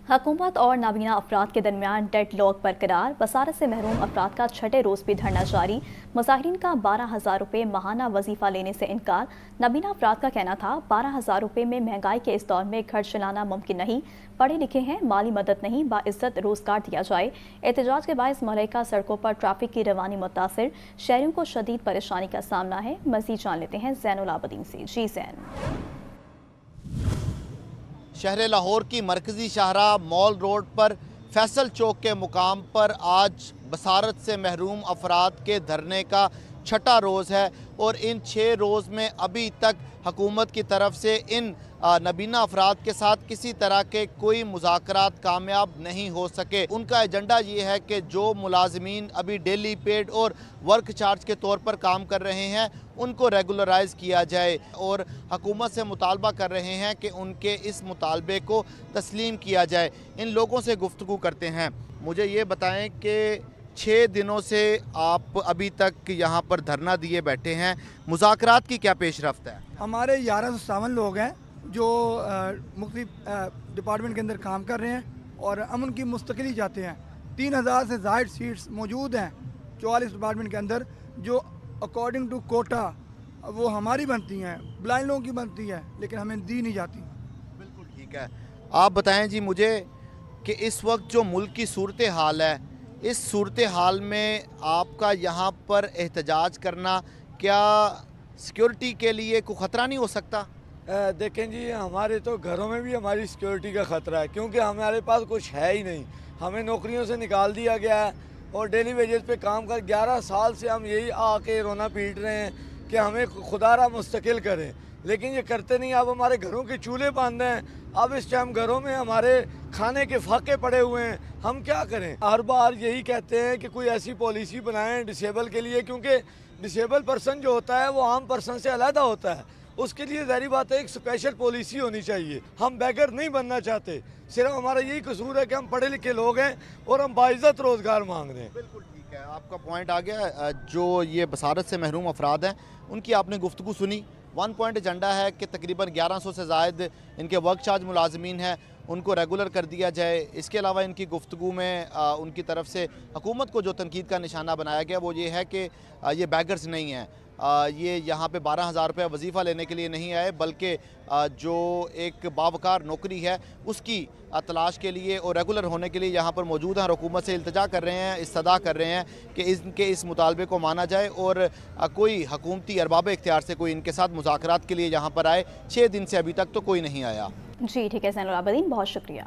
हुकूमत और नाबीना अफराद के दरमियान डेड लॉक बरकरार। बसारत से महरूम अफराद का छठे रोज़ भी धरना जारी। मुजाहिरीन का 12,000 रुपये माहाना वजीफ़ा लेने से इनकार। नाबीना अफराद का कहना था 12,000 रुपये में महंगाई के इस दौर में घर चलाना मुमकिन नहीं। पढ़े लिखे हैं, माली मदद नहीं, बाइज्जत रोज़गार दिया जाए। एहतजाज के बायस मुहल्लिका सड़कों पर ट्रैफिक की रवानी मुतासिर। शहरियों को शदीद परेशानी का सामना है। मज़ीद जान लेते हैं ज़ैनुल आबदीन से। जी ज़ैन। शहर लाहौर की मरकज़ी शाहरा मॉल रोड पर फैसल चौक के मुकाम पर आज बसारत से महरूम अफराद के धरने का छठा रोज़ है और इन 6 रोज़ में अभी तक हुकूमत की तरफ से इन नबीना अफराद के साथ किसी तरह के कोई मुज़ाकरात कामयाब नहीं हो सके। उनका एजेंडा ये है कि जो मुलाजमीन अभी डेली पेड और वर्क चार्ज के तौर पर काम कर रहे हैं उनको रेगुलराइज किया जाए और हुकूमत से मुतालबा कर रहे हैं कि उनके इस मुतालबे को तस्लीम किया जाए। इन लोगों से गुफ्तगू करते हैं। मुझे ये बताएं कि 6 दिनों से आप अभी तक यहाँ पर धरना दिए बैठे हैं, मुज़ाकरात की क्या पेशरफ्त है? हमारे 1157 लोग हैं जो मुख्तलिफ डिपार्टमेंट के अंदर काम कर रहे हैं और हम उनकी मुस्तकिली चाहते हैं। 3,000 से ज़ायद सीट्स मौजूद हैं 44 डिपार्टमेंट के अंदर, जो अकॉर्डिंग टू कोटा वो हमारी बनती हैं, ब्लाइंड लोगों की बनती है, लेकिन हमें दी नहीं जाती। बिल्कुल ठीक है। आप बताएं जी मुझे कि इस वक्त जो मुल्क की सूरत हाल है, इस सूरत हाल में आपका यहाँ पर एहतजाज करना क्या सिक्योरिटी के लिए कोई ख़तरा नहीं हो सकता? देखें जी, हमारे तो घरों में भी हमारी सिक्योरिटी का ख़तरा है, क्योंकि हमारे पास कुछ है ही नहीं। हमें नौकरियों से निकाल दिया गया है और डेली वेजेस पे काम कर 11 साल से हम यही आके रोना पीट रहे हैं कि हमें खुदारा मुस्तकिल करें, लेकिन ये करते नहीं। अब हमारे घरों के चूल्हे बंद हैं, अब इस टाइम घरों में हमारे खाने के फाके पड़े हुए हैं, हम क्या करें? हर बार यही कहते हैं कि कोई ऐसी पॉलिसी बनाएं डिसेबल के लिए, क्योंकि डिसेबल पर्सन जो होता है वो आम पर्सन से अलहदा होता है। उसके लिए ज़ाहिर बात है एक स्पेशल पॉलिसी होनी चाहिए। हम बेगर नहीं बनना चाहते, सिर्फ हमारा यही कसूर है कि हम पढ़े लिखे लोग हैं और हम बाइज्जत रोज़गार मांग रहे हैं। बिल्कुल ठीक है, आपका पॉइंट आ गया। जो ये बसारत से महरूम अफराद हैं उनकी आपने गुफ्तगू सुनी। 1 पॉइंट एजेंडा है कि तकरीबन 1100 से ज़ायद इनके वर्क चार्ज मुलाजमीन हैं, उनको रेगुलर कर दिया जाए। इसके अलावा इनकी गुफ्तगू में उनकी तरफ से हुकूमत को जो तनकीद का निशाना बनाया गया वो ये है कि ये बैगर्स नहीं हैं, ये यहाँ पे 12,000 रुपये वजीफ़ा लेने के लिए नहीं आए, बल्कि जो एक बावकार नौकरी है उसकी तलाश के लिए और रेगुलर होने के लिए यहाँ पर मौजूद हैं और हुकूमत से इल्तिजा कर रहे हैं, इस्तदा कर रहे हैं कि इनके इस मुतालबे को माना जाए और कोई हुकूमती अरबाब इख्तियार से कोई इनके साथ मुज़ाकरात के लिए यहाँ पर आए। 6 दिन से अभी तक तो कोई नहीं आया। जी ठीक है ज़ैनुल आबदीन, बहुत शुक्रिया।